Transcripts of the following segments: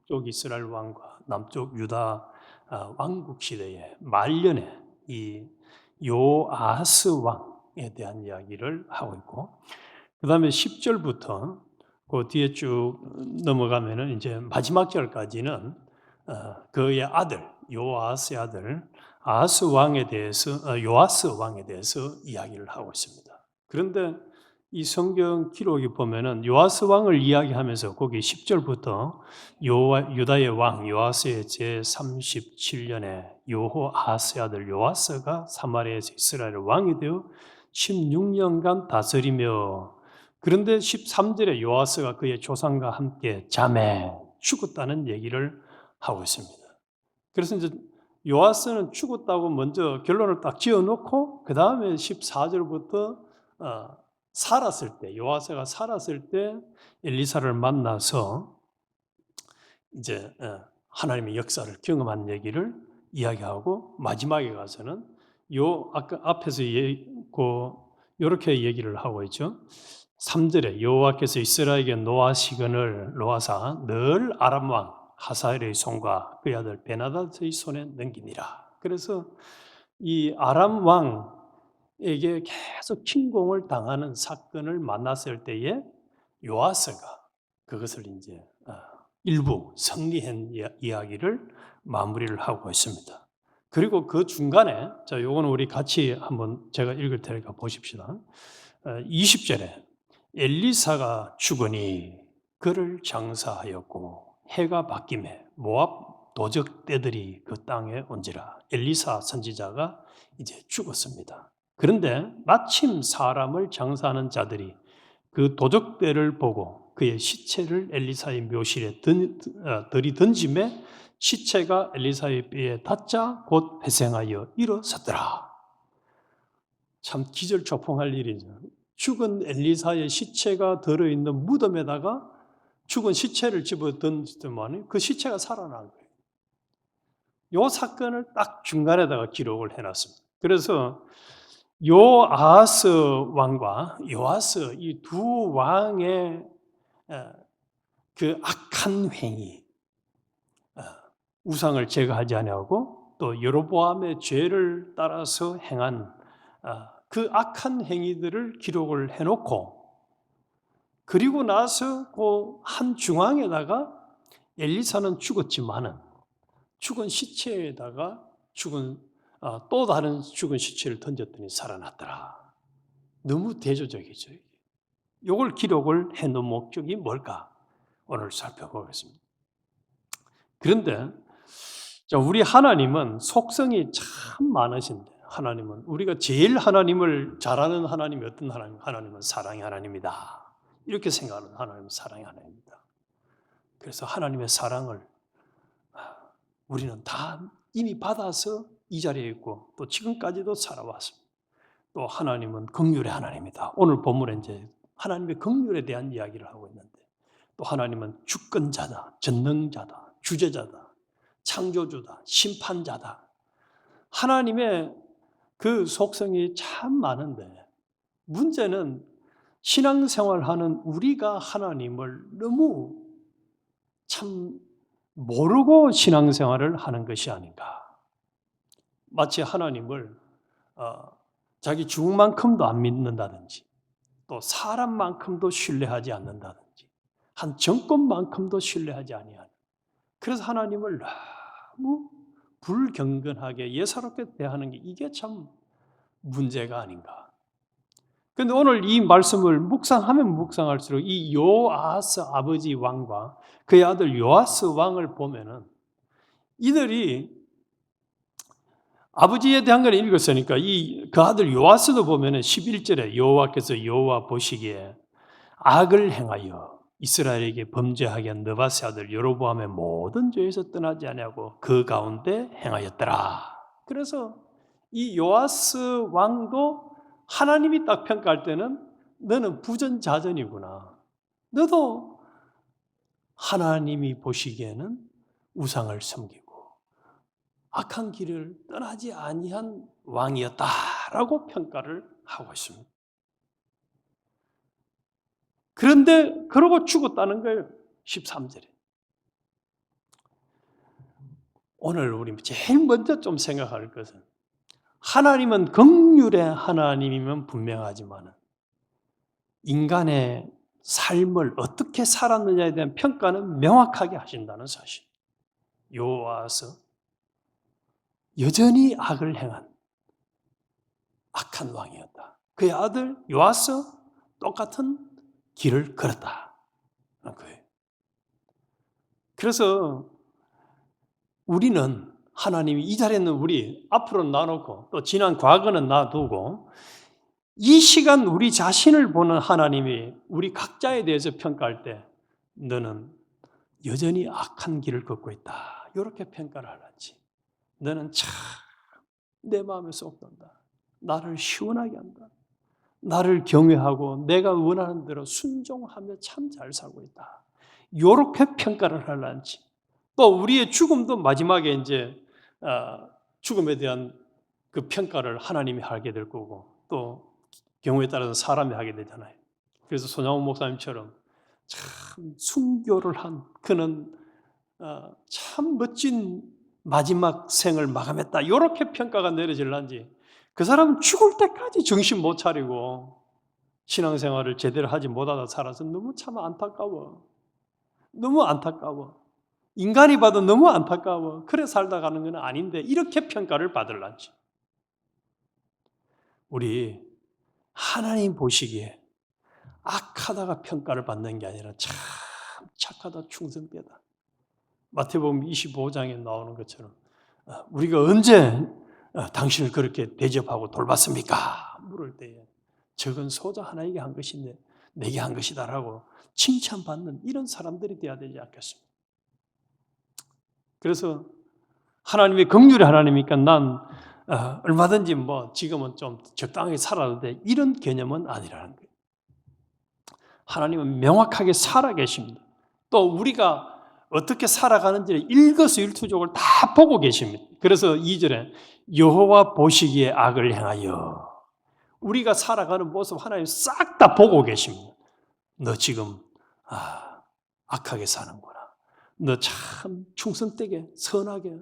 북쪽 이스라엘 왕과 남쪽 유다 왕국 시대의 말년에 이 요아스 왕에 대한 이야기를 하고 있고, 그 다음에 10절부터 그 뒤에 쭉 넘어가면은 이제 마지막 절까지는 그의 아들 요아스의 아들 아하스 왕에 대해서 요아스 왕에 대해서 이야기를 하고 있습니다. 그런데 이 성경 기록이 보면은 요아스 왕을 이야기하면서 거기 10절부터 유다의 왕 요아스의 제 37년에 요호아스의 아들 요아스가 사마리아에서 이스라엘 왕이 되어 16년간 다스리며, 그런데 13절에 요아스가 그의 조상과 함께 잠에 죽었다는 얘기를 하고 있습니다. 그래서 이제 요아스는 죽었다고 먼저 결론을 딱 지어놓고 그 다음에 14절부터 살았을 때, 요아스가 살았을 때 엘리사를 만나서 이제 하나님의 역사를 경험한 얘기를 이야기하고, 마지막에 가서는 아까 앞에서 이렇게 얘기를 하고 있죠. 3절에 여호와께서 이스라엘에게 노아사 늘 아람 왕 하사엘의 손과 그의 아들 베나다드의 손에 넘기니라. 그래서 이 아람 왕에게 계속 침공을 당하는 사건을 만났을 때에 요아스가 그것을 이제 일부 승리한 이야기를 마무리를 하고 있습니다. 그리고 그 중간에, 자, 요거는 우리 같이 한번 제가 읽을 테니까 보십시다. 20절에 엘리사가 죽으니 그를 장사하였고 해가 바뀌매 모압 도적 떼들이 그 땅에 온지라. 엘리사 선지자가 이제 죽었습니다. 그런데 마침 사람을 장사하는 자들이 그 도적대를 보고 그의 시체를 엘리사의 묘실에 들이던짐에 시체가 엘리사의 뼈에 닿자 곧 회생하여 일어섰더라. 참 기절초풍할 일이죠. 죽은 엘리사의 시체가 들어있는 무덤에다가 죽은 시체를 집어 던지더니 그 시체가 살아난 거예요. 이 사건을 딱 중간에다가 기록을 해놨습니다. 그래서 요아스 왕과 요아스 이 두 왕의 그 악한 행위, 우상을 제거하지 아니하고 또 여로보암의 죄를 따라서 행한 그 악한 행위들을 기록을 해놓고, 그리고 나서 그 한 중앙에다가 엘리사는 죽었지만은 죽은 시체에다가 또 다른 죽은 시체를 던졌더니 살아났더라. 너무 대조적이죠. 이걸 기록을 해놓은 목적이 뭘까? 오늘 살펴보겠습니다. 그런데 우리 하나님은 속성이 참 많으신데, 하나님은 우리가 제일 하나님을 잘 아는 하나님이 어떤 하나님? 하나님은 사랑의 하나님이다. 이렇게 생각하는 하나님은 사랑의 하나님입니다. 그래서 하나님의 사랑을 우리는 다 이미 받아서 이 자리에 있고 또 지금까지도 살아왔습니다. 또 하나님은 긍휼의 하나님이다. 오늘 본문에 이제 하나님의 긍휼에 대한 이야기를 하고 있는데, 또 하나님은 주권자다, 전능자다, 주제자다, 창조주다, 심판자다. 하나님의 그 속성이 참 많은데, 문제는 신앙생활하는 우리가 하나님을 너무 참 모르고 신앙생활을 하는 것이 아닌가. 마치 하나님을 자기 주만큼도 안 믿는다든지, 또 사람만큼도 신뢰하지 않는다든지, 한 정권만큼도 신뢰하지 아니하는, 그래서 하나님을 너무 불경건하게 예사롭게 대하는 게 이게 참 문제가 아닌가. 그런데 오늘 이 말씀을 묵상하면 묵상할수록 이 요아스 아버지 왕과 그의 아들 요아스 왕을 보면은, 이들이 아버지에 대한 걸 읽었으니까 그 아들 요아스도 보면은 11절에 여호와께서 여호와 보시기에 악을 행하여 이스라엘에게 범죄하게 한 느바세 아들 여로보암의 모든 죄에서 떠나지 아니하고 그 가운데 행하였더라. 그래서 이 요아스 왕도 하나님이 딱 평가할 때는 너는 부전자전이구나. 너도 하나님이 보시기에는 우상을 섬기고 악한 길을 떠나지 아니한 왕이었다라고 평가를 하고 있습니다. 그런데 그러고 죽었다는 거예요. 13절에. 오늘 우리 제일 먼저 좀 생각할 것은 하나님은 긍휼의 하나님이면 분명하지만 인간의 삶을 어떻게 살았느냐에 대한 평가는 명확하게 하신다는 사실. 여호와서 여전히 악을 행한 악한 왕이었다. 그의 아들 요아서 똑같은 길을 걸었다. 거예요. 그래서 우리는 하나님이 이 자리에 있는 우리 앞으로 놔놓고 또 지난 과거는 놔두고 이 시간 우리 자신을 보는 하나님이 우리 각자에 대해서 평가할 때 너는 여전히 악한 길을 걷고 있다. 이렇게 평가를 하는지 너는 참 내 마음에 쏙 든다. 나를 시원하게 한다. 나를 경외하고 내가 원하는 대로 순종하며 참 잘 살고 있다. 이렇게 평가를 하는지 또 우리의 죽음도 마지막에 이제 죽음에 대한 그 평가를 하나님이 하게 될 거고 또 경우에 따라서 사람이 하게 되잖아요. 그래서 손양원 목사님처럼 참 순교를 한 그는 참 멋진 마지막 생을 마감했다. 이렇게 평가가 내려질런지 그 사람은 죽을 때까지 정신 못 차리고 신앙생활을 제대로 하지 못하다 살아서 너무 참 안타까워. 너무 안타까워. 인간이 봐도 너무 안타까워. 그래 살다 가는 건 아닌데 이렇게 평가를 받을런지. 우리 하나님 보시기에 악하다가 평가를 받는 게 아니라 참 착하다 충성되다. 마태복음 25장에 나오는 것처럼 우리가 언제 당신을 그렇게 대접하고 돌봤습니까? 물을 때에 적은 소자 하나에게 한 것인데 내게 한 것이다라고 칭찬받는 이런 사람들이 되어야 되지 않겠습니까? 그래서 하나님의 긍휼의 하나님이니까 난 얼마든지 뭐 지금은 좀 적당하게 살아도 돼 이런 개념은 아니라는 거예요. 하나님은 명확하게 살아계십니다. 또 우리가 어떻게 살아가는지를 일거수일투족을 다 보고 계십니다. 그래서 2절에 여호와 보시기에 악을 행하여 우리가 살아가는 모습 하나님 싹 다 보고 계십니다. 너 지금 악하게 사는구나. 너 참 충성되게 선하게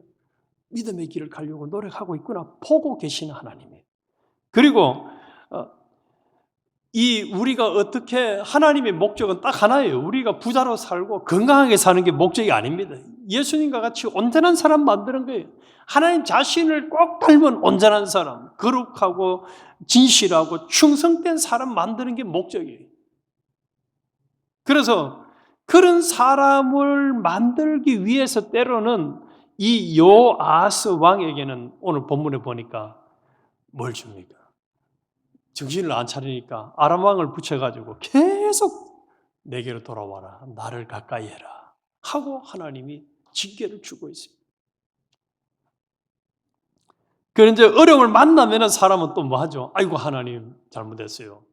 믿음의 길을 가려고 노력하고 있구나 보고 계시는 하나님이에요. 그리고 이 우리가 어떻게 하나님의 목적은 딱 하나예요. 우리가 부자로 살고 건강하게 사는 게 목적이 아닙니다. 예수님과 같이 온전한 사람 만드는 거예요. 하나님 자신을 꼭 닮은 온전한 사람, 거룩하고 진실하고 충성된 사람 만드는 게 목적이에요. 그래서 그런 사람을 만들기 위해서 때로는 이 요아스 왕에게는 오늘 본문에 보니까 뭘 줍니까? 정신을 안 차리니까 아람 왕을 붙여가지고 계속 내게로 돌아와라. 나를 가까이 해라. 하고 하나님이 징계를 주고 있습니다. 그런데 어려움을 만나면 사람은 또 뭐 하죠? 아이고 하나님 잘못했어요.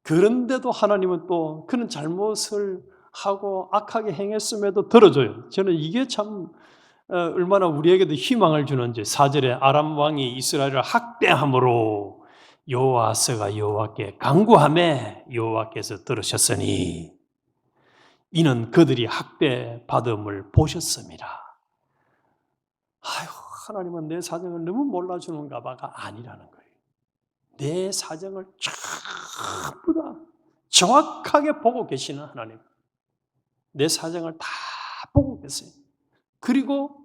그런데도 하나님은 또 그런 잘못을 하고 악하게 행했음에도 들어줘요. 저는 이게 참 얼마나 우리에게도 희망을 주는지 4절에 아람 왕이 이스라엘을 학대함으로 여호와서가 여호와께 간구하매 여호와께서 들으셨으니 이는 그들이 학대받음을 보셨습니다. 아유 하나님은 내 사정을 너무 몰라주는가 봐가 아니라는 거예요. 내 사정을 전부 다 정확하게 보고 계시는 하나님. 내 사정을 다 보고 계세요. 그리고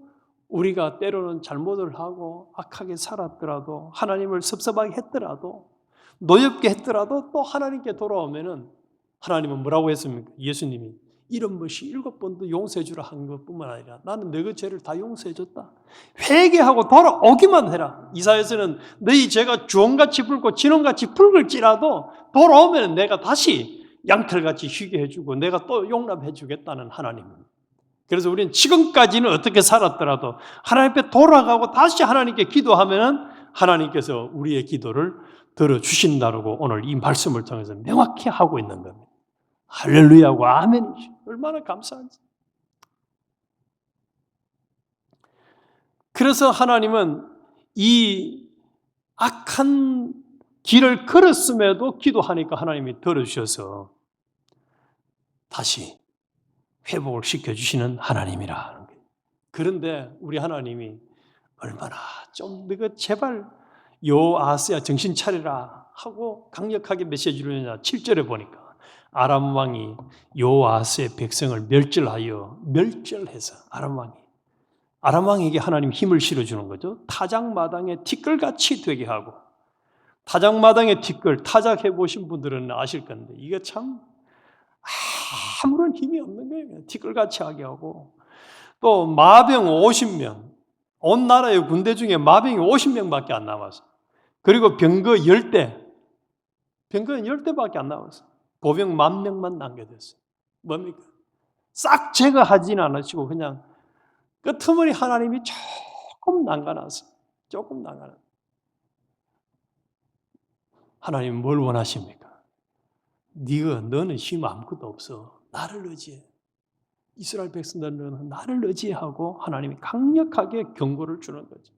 우리가 때로는 잘못을 하고 악하게 살았더라도 하나님을 섭섭하게 했더라도 노엽게 했더라도 또 하나님께 돌아오면은 하나님은 뭐라고 했습니까? 예수님이 이런 것이 7번도 용서해 주라 한 것뿐만 아니라 나는 너희 죄를 다 용서해 줬다. 회개하고 돌아오기만 해라. 이사야서는 너희 죄가 주홍같이 붉고 진홍같이 붉을지라도 돌아오면 내가 다시 양털같이 쉬게 해주고 내가 또 용납해 주겠다는 하나님입니다. 그래서 우리는 지금까지는 어떻게 살았더라도 하나님 앞에 돌아가고 다시 하나님께 기도하면 하나님께서 우리의 기도를 들어주신다고 오늘 이 말씀을 통해서 명확히 하고 있는 겁니다. 할렐루야고 아멘이죠. 얼마나 감사한지. 그래서 하나님은 이 악한 길을 걸었음에도 기도하니까 하나님이 들어주셔서 다시 회복을 시켜주시는 하나님이라. 그런데 우리 하나님이 얼마나 좀 너가 제발 요아스야 정신 차리라 하고 강력하게 메시지를 주느냐. 7절에 보니까 아람 왕이 요아스의 백성을 멸절해서 아람 왕에게 하나님 힘을 실어주는 거죠. 타작마당에 티끌같이 되게 하고, 타작마당에 티끌, 타작해 보신 분들은 아실 건데 이게 참 아무런 힘이 없는 거예요. 티끌같이 하게 하고, 또 마병 50명, 온 나라의 군대 중에 마병이 50명밖에 안 남았어. 그리고 병거 10대, 병거는 10대밖에 안 남았어. 보병 10,000명만 남겨졌어요. 뭡니까? 싹 제거하지는 않으시고 그냥 끄트머리 하나님이 조금 난간하서, 하나님 뭘 원하십니까? 너는 힘 아무것도 없어. 나를 의지해. 이스라엘 백성들은 나를 의지하고 하나님이 강력하게 경고를 주는 거죠.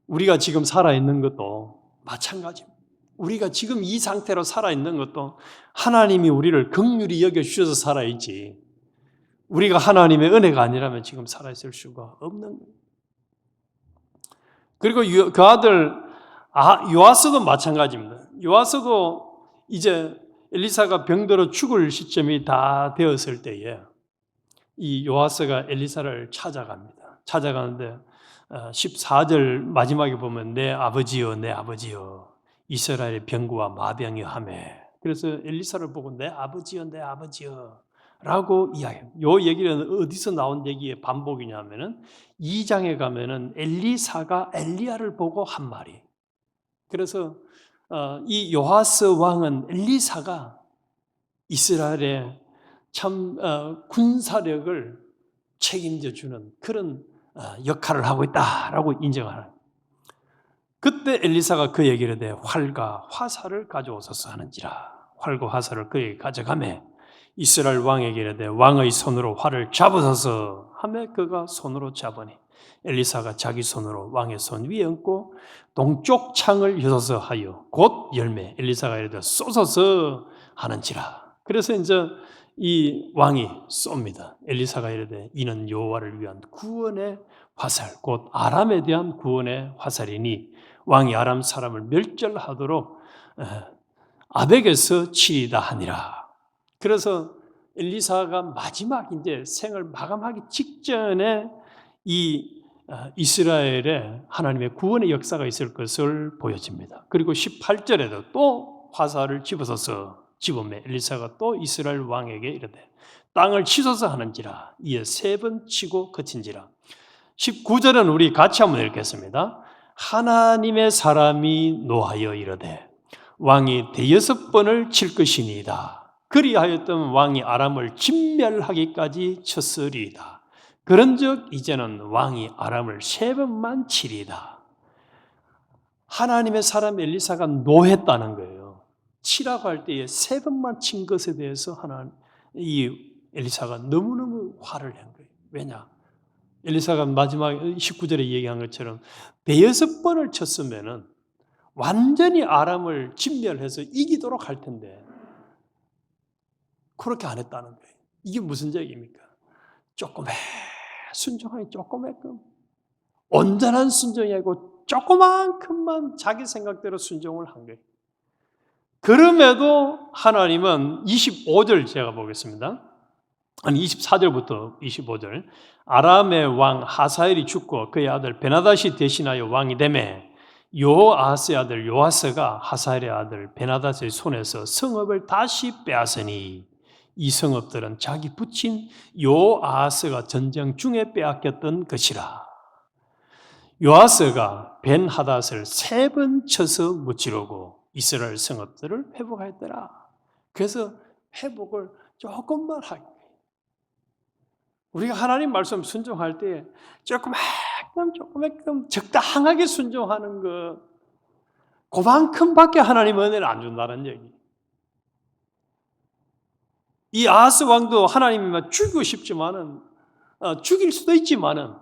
우리가 지금 살아있는 것도 마찬가지입니다. 우리가 지금 이 상태로 살아있는 것도 하나님이 우리를 긍휼히 여겨주셔서 살아있지, 우리가 하나님의 은혜가 아니라면 지금 살아있을 수가 없는 거예요. 그리고 그 아들 요아스도 마찬가지입니다. 요아스도 이제 엘리사가 병들어 죽을 시점이 다 되었을 때에 이 요아스가 엘리사를 찾아갑니다. 찾아가는데 14절 마지막에 보면 내 아버지여 이스라엘의 병거와 마병이 하매, 그래서 엘리사를 보고 내 아버지여 라고 이야기해요. 이 얘기는 어디서 나온 얘기의 반복이냐면은 2장에 가면은 엘리사가 엘리야를 보고 한 말이. 그래서 이 요아스 왕은 엘리사가 이스라엘의 참 군사력을 책임져 주는 그런 역할을 하고 있다라고 인정하는. 그때 엘리사가 그 얘기를 해 활과 화살을 가져오소서 하는지라. 활과 화살을 그에게 가져가매 이스라엘 왕에게 이르되 왕의 손으로 활을 잡으소서 하매 그가 손으로 잡으니 엘리사가 자기 손으로 왕의 손 위에 얹고 동쪽 창을 여소서 하여 곧 열매 엘리사가 이르되 쏘소서 하는지라. 그래서 이제 이 왕이 쏩니다. 엘리사가 이르되 이는 여호와를 위한 구원의 화살, 곧 아람에 대한 구원의 화살이니 왕이 아람 사람을 멸절하도록 아벡에서 치리다 하니라. 그래서 엘리사가 마지막 이제 생을 마감하기 직전에 이 이스라엘에 하나님의 구원의 역사가 있을 것을 보여집니다. 그리고 18절에도 또 화살을 집으매 엘리사가 또 이스라엘 왕에게 이르되 땅을 치소서 하는지라. 이에 3번 치고 그친지라. 19절은 우리 같이 한번 읽겠습니다. 하나님의 사람이 노하여 이르되 왕이 6번을 칠 것이니이다. 그리하였던 왕이 아람을 진멸하기까지 쳤으리이다. 그런즉 이제는 왕이 아람을 3번만 치리이다. 하나님의 사람 엘리사가 노했다는 거예요. 치라고 할 때에 3번만 친 것에 대해서 이 엘리사가 너무너무 화를 낸 거예요. 왜냐? 엘리사가 마지막 19절에 얘기한 것처럼 6번을 쳤으면은 완전히 아람을 진멸해서 이기도록 할 텐데 그렇게 안 했다는 거예요. 이게 무슨 얘기입니까? 조그매끔 온전한 순종이 아니고 조그만큼만 자기 생각대로 순종을 한 거예요. 그럼에도 하나님은 25절 제가 보겠습니다. 24절부터 25절. 아람의 왕 하사엘이 죽고 그의 아들 베나닷이 대신하여 왕이 되매 요아스의 아들 요아스가 하사엘의 아들 베나닷의 손에서 성읍을 다시 빼앗으니 이 성읍들은 자기 부친 요아스가 전쟁 중에 빼앗겼던 것이라. 요아스가 벤하닷을 3번 쳐서 무찌르고 이스라엘 성읍들을 회복하였더라. 그래서 회복을 조금만 하게. 우리가 하나님 말씀 순종할 때 조금만 적당하게 순종하는 것, 그만큼밖에 하나님 은혜를 안 준다는 얘기. 이 아하스 왕도 하나님이 죽이고 싶지만은 죽일 수도 있지만은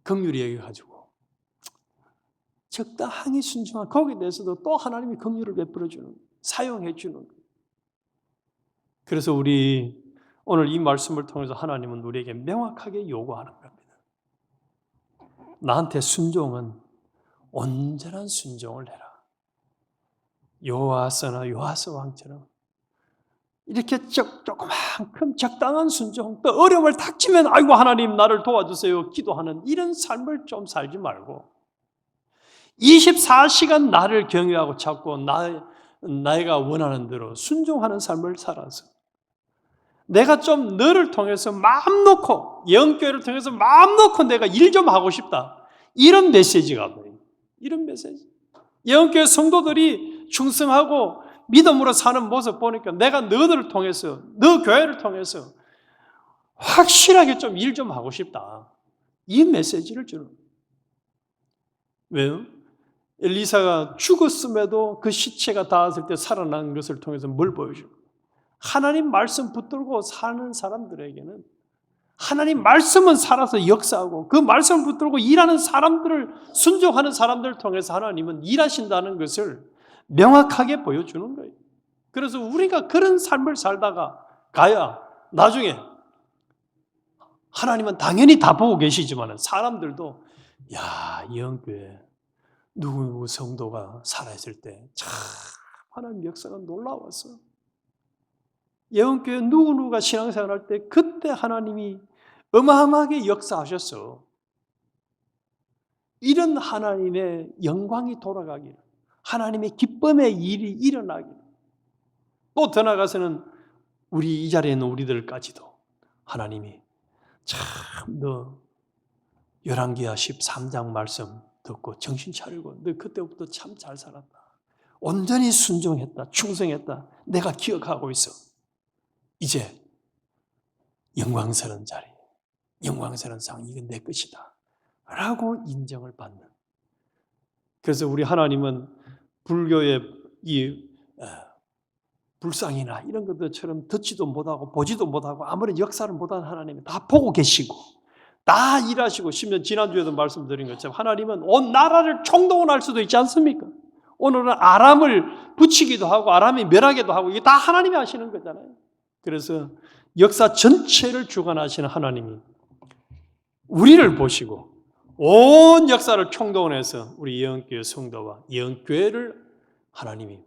긍휼히 여겨가지고 적당히 순종한 거기에 대해서도 또 하나님이 긍휼을 베풀어 주는, 사용해 주는. 그래서 우리 오늘 이 말씀을 통해서 하나님은 우리에게 명확하게 요구하는 겁니다. 나한테 순종은 온전한 순종을 해라. 여호와서나 요아스 왕처럼 이렇게 조그만큼 적당한 순종, 또 어려움을 닥치면 아이고 하나님 나를 도와주세요 기도하는 이런 삶을 좀 살지 말고 24시간 나를 경외하고 찾고 내가 원하는 대로 순종하는 삶을 살아서 내가 좀 너를 통해서 마음 놓고 영교회를 통해서 마음 놓고 내가 일 좀 하고 싶다. 이런 메시지가 보여요. 이런 메시지. 영교회 성도들이 충성하고 믿음으로 사는 모습 보니까 내가 너들을 통해서 너 교회를 통해서 확실하게 좀 일 좀 하고 싶다. 이 메시지를 주는 거예요. 왜요? 엘리사가 죽었음에도 그 시체가 닿았을 때 살아난 것을 통해서 뭘 보여줘요? 하나님 말씀 붙들고 사는 사람들에게는 하나님 말씀은 살아서 역사하고 그 말씀을 붙들고 일하는 사람들을 순종하는 사람들을 통해서 하나님은 일하신다는 것을 명확하게 보여주는 거예요. 그래서 우리가 그런 삶을 살다가 가야 나중에 하나님은 당연히 다 보고 계시지만 사람들도 야, 이 영교회 누구 성도가 살아있을 때 참 하나님 역사가 놀라웠어. 예언교회 누구누가 신앙생활할 때 그때 하나님이 어마어마하게 역사하셨어. 이런 하나님의 영광이 돌아가기를, 하나님의 기쁨의 일이 일어나기를, 또 더 나아가서는 우리 이 자리에 있는 우리들까지도 하나님이 참 너 열왕기하 13장 말씀 듣고 정신 차리고 너 그때부터 참 잘 살았다. 온전히 순종했다. 충성했다. 내가 기억하고 있어. 이제 영광스러운 자리, 영광스러운 상, 이건 내 것이다 라고 인정을 받는. 그래서 우리 하나님은 불교의 이 불상이나 이런 것들처럼 듣지도 못하고 보지도 못하고 아무런 역사를 못하는 하나님이 다 보고 계시고 다 일하시고, 심지어 지난주에도 말씀드린 것처럼 하나님은 온 나라를 총동원할 수도 있지 않습니까? 오늘은 아람을 붙이기도 하고 아람이 멸하기도 하고 이게 다 하나님이 하시는 거잖아요. 그래서 역사 전체를 주관하시는 하나님이 우리를 보시고 온 역사를 총동원해서 우리 예언교회 성도와 예언교회를 하나님이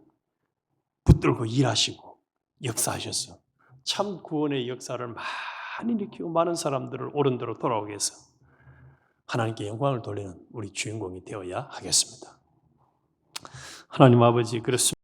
붙들고 일하시고 역사하셔서 참 구원의 역사를 많이 일으키고 많은 사람들을 옳은 대로 돌아오게 해서 하나님께 영광을 돌리는 우리 주인공이 되어야 하겠습니다. 하나님 아버지, 그렇습니다.